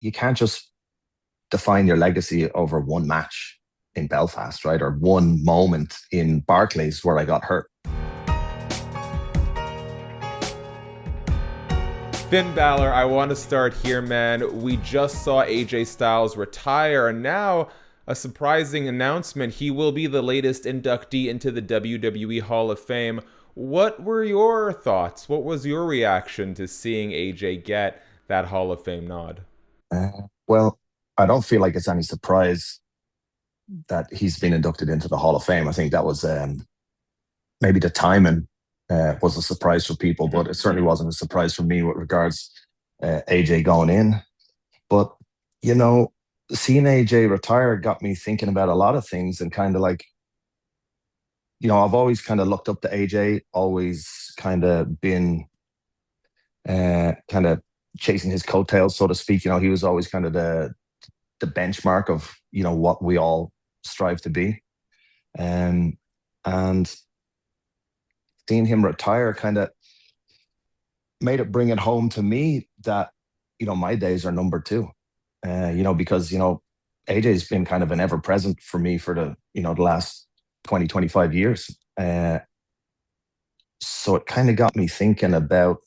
you can't just define your legacy over one match in Belfast, right? Or one moment in Barclays where I got hurt. Finn Balor, I want to start here, man. We just saw AJ Styles retire, and now a surprising announcement. He will be the latest inductee into the WWE Hall of Fame. What were your thoughts? What was your reaction to seeing AJ get that Hall of Fame nod? Well, I don't feel like it's any surprise that he's been inducted into the Hall of Fame. I think that was maybe the timing was a surprise for people, but it certainly wasn't a surprise for me with regards AJ going in. But you know, seeing AJ retire got me thinking about a lot of things, and kind of like, I've always kind of looked up to AJ, always kind of been kind of chasing his coattails, so to speak. He was always kind of the benchmark of what we all strive to be, and seeing him retire kind of made it bring it home to me that my days are numbered too. Because AJ's been kind of an ever present for me for the last 20, 25 years. So it kind of got me thinking about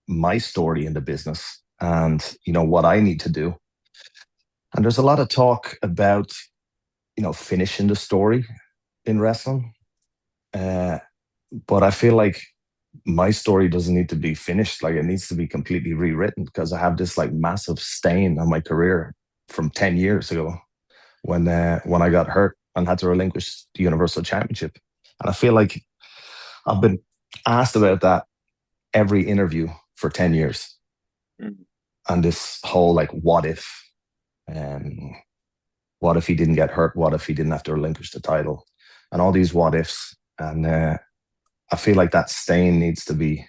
my story in the business and what I need to do. And there's a lot of talk about finishing the story in wrestling. But I feel like my story doesn't need to be finished. Like, it needs to be completely rewritten, because I have this like massive stain on my career from 10 years ago when I got hurt and had to relinquish the Universal Championship. And I feel like I've been asked about that every interview for 10 years. And this whole like, what if? What if he didn't get hurt? What if he didn't have to relinquish the title? And all these what ifs. And I feel like that stain needs to be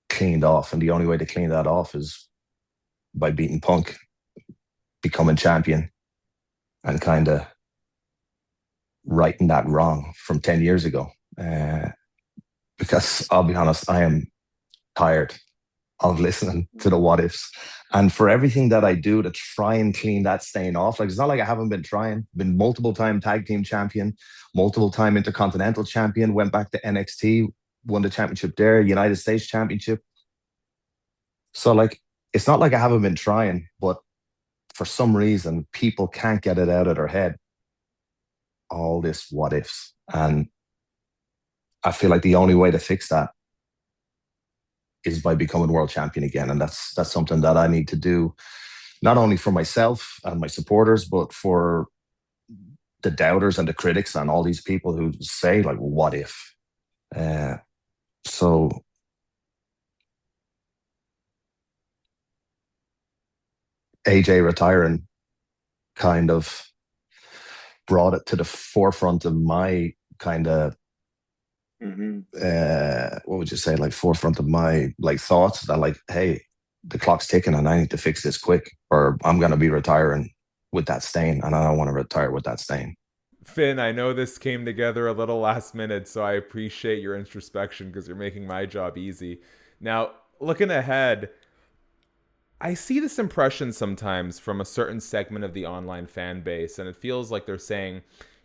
cleaned off. And the only way to clean that off is by beating Punk, becoming champion, and kind of righting that wrong from 10 years ago. Because I'll be honest, I am tired of listening to the what ifs. And for everything that I do to try and clean that stain off, like, it's not like I haven't been trying. Been multiple time tag team champion, multiple time intercontinental champion, went back to NXT, won the championship there, United States championship. So like, it's not like I haven't been trying, but for some reason, people can't get it out of their head. All this what ifs. And I feel like the only way to fix that is by becoming world champion again. And that's something that I need to do, not only for myself and my supporters, but for the doubters and the critics and all these people who say like, what if? So AJ retiring kind of brought it to the forefront of my kind of what would you say, like, forefront of my like thoughts, that like, hey, the clock's ticking and I need to fix this quick, or I'm going to be retiring with that stain, and I don't want to retire with that stain. Finn, I know this came together a little last minute, so I appreciate your introspection because you're making my job easy. Now, looking ahead, I see this impression sometimes from a certain segment of the online fan base, and it feels like they're saying,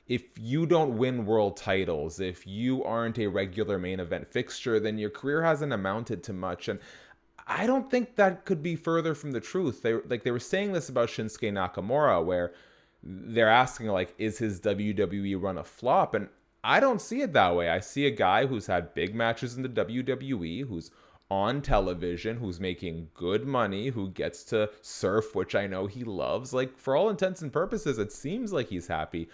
if you don't win world titles, if you aren't a regular main event fixture, then your career hasn't amounted to much. And I don't think that could be further from the truth. They were saying this about Shinsuke Nakamura, where they're asking like, is his WWE run a flop? And I don't see it that way. I see a guy who's had big matches in the WWE, who's on television, who's making good money, who gets to surf, which I know he loves. Like, for all intents and purposes, it seems like he's happy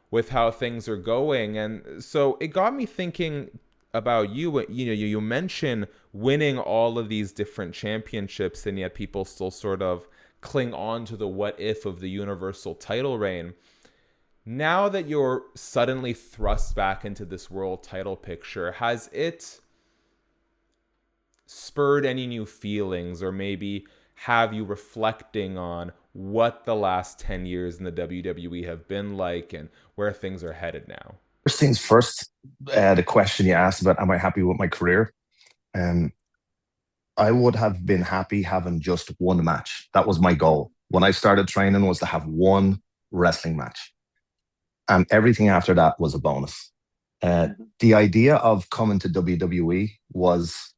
with how things are going. And so it got me thinking about you. You mention winning all of these different championships, and yet people still sort of cling on to the what if of the universal title reign. Now that you're suddenly thrust back into this world title picture, has it spurred any new feelings, or maybe have you reflecting on what the last 10 years in the WWE have been like and where things are headed now? First things first, the question you asked about, am I happy with my career? Um, I would have been happy having just one match. That was my goal. When I started training was to have one wrestling match. And everything after that was a bonus. The idea of coming to WWE was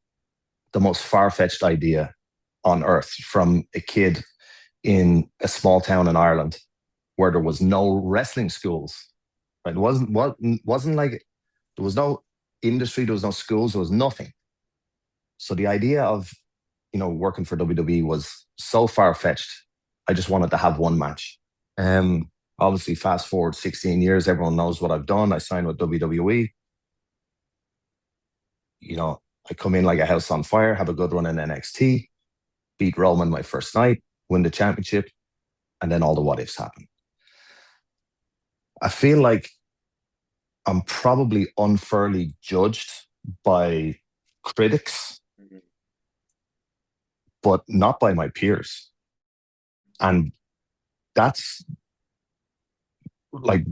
the most far-fetched idea on earth from a kid in a small town in Ireland where there was no wrestling schools. Right? It wasn't like there was no industry, there was no schools, there was nothing. So the idea of working for WWE was so far fetched. I just wanted to have one match. Obviously, fast forward 16 years, everyone knows what I've done. I signed with WWE. I come in like a house on fire, have a good run in NXT, beat Roman my first night, win the championship, and then all the what ifs happen. I feel like I'm probably unfairly judged by critics, but not by my peers. And that's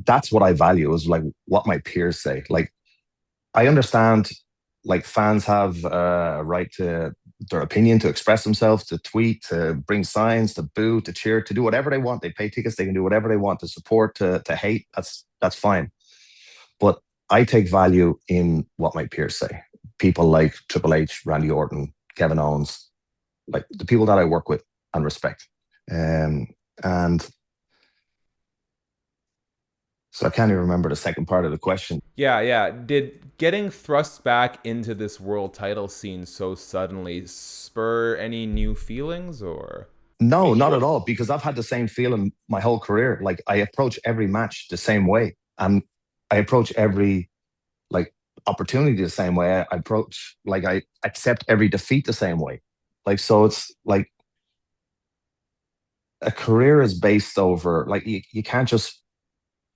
that's what I value, is like what my peers say. Like, I understand, like, fans have a right to their opinion, to express themselves, to tweet, to bring signs, to boo, to cheer, to do whatever they want. They pay tickets, they can do whatever they want, to support, to hate. That's fine. But I take value in what my peers say. People like Triple H, Randy Orton, Kevin Owens, like the people that I work with and respect. And so I can't even remember the second part of the question. Yeah. Did getting thrust back into this world title scene so suddenly spur any new feelings, or? No, not at all, because I've had the same feeling my whole career. Like, I approach every match the same way, and I approach every like opportunity the same way. I accept every defeat the same way. Like, so it's like a career is based over, like, you can't just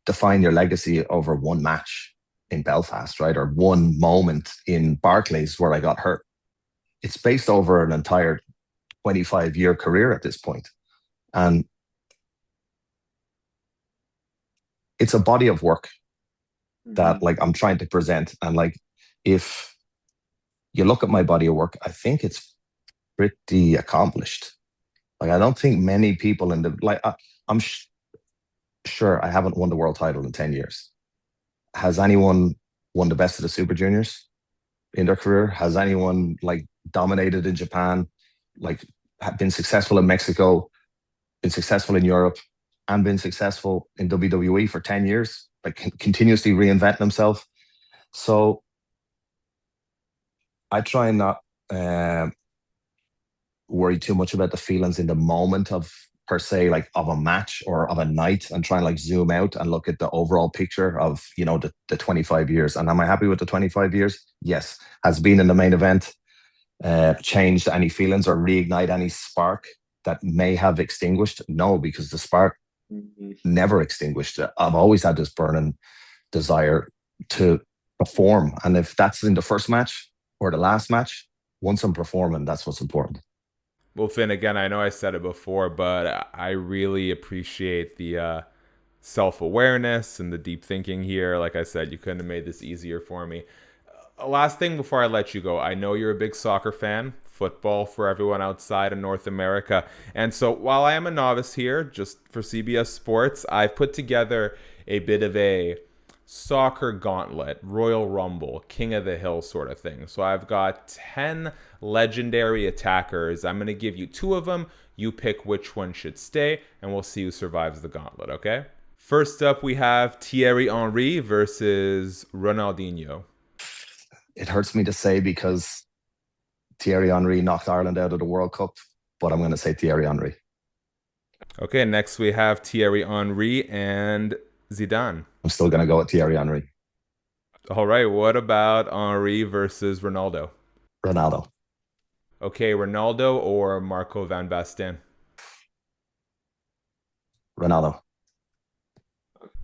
define your legacy over one match in Belfast, right? Or one moment in Barclays where I got hurt. It's based over an entire 25-year career at this point. And it's a body of work that, like, I'm trying to present. And, like, if you look at my body of work, I think it's pretty accomplished. Like, I don't think many people I'm sure I haven't won the world title in 10 years. Has anyone won the best of the Super Juniors in their career? Has anyone, like, dominated in Japan, like, been successful in Mexico, been successful in Europe, and been successful in WWE for 10 years, like, continuously reinventing himself? So I try and not worry too much about the feelings in the moment of, per se, like, of a match or of a night, and try and, like, zoom out and look at the overall picture of the 25 years. And am I happy with the 25 years? Yes. Has being in the main event changed any feelings or reignite any spark that may have extinguished? No, because the spark never extinguished. I've always had this burning desire to perform, and if that's in the first match or the last match, once I'm performing, that's what's important. Well, Finn, again, I know I said it before, but I really appreciate the self-awareness and the deep thinking here. Like I said, you couldn't have made this easier for me. Last thing before I let you go, I know you're a big soccer fan, football for everyone outside of North America. And so while I am a novice here, just for CBS Sports, I've put together a bit of a soccer gauntlet, Royal Rumble, King of the Hill sort of thing. So I've got 10 legendary attackers. I'm going to give you 2 of them. You pick which one should stay, and we'll see who survives the gauntlet, okay? First up, we have Thierry Henry versus Ronaldinho. It hurts me to say, because Thierry Henry knocked Ireland out of the World Cup, but I'm going to say Thierry Henry. Okay, next we have Thierry Henry and Zidane. I'm still going to go with Thierry Henry. All right, what about Henry versus Ronaldo? Ronaldo. Okay, Ronaldo or Marco van Basten? Ronaldo.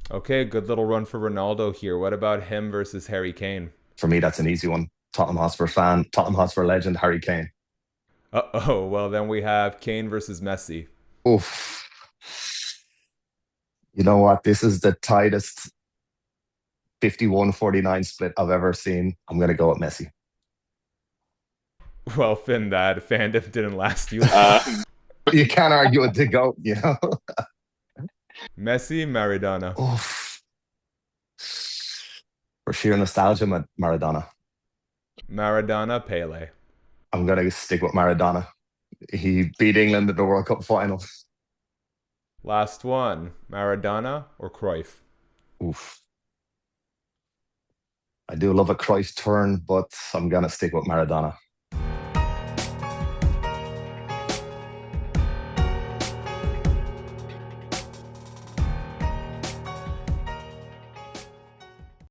Okay, good little run for Ronaldo here. What about him versus Harry Kane? For me, that's an easy one. Tottenham Hotspur fan, Tottenham Hotspur legend, Harry Kane. Uh-oh, well, then we have Kane versus Messi. Oof. You know what? This is the tightest 51-49 split I've ever seen. I'm going to go with Messi. Well, Finn, that fandom didn't last you long. Uh, But you can't argue with the GOAT, you know? Messi, Maradona. Oof. For sheer nostalgia, Maradona. Maradona, Pele. I'm going to stick with Maradona. He beat England at the World Cup final. Last one, Maradona or Cruyff? Oof. I do love a Christ turn, but I'm going to stick with Maradona.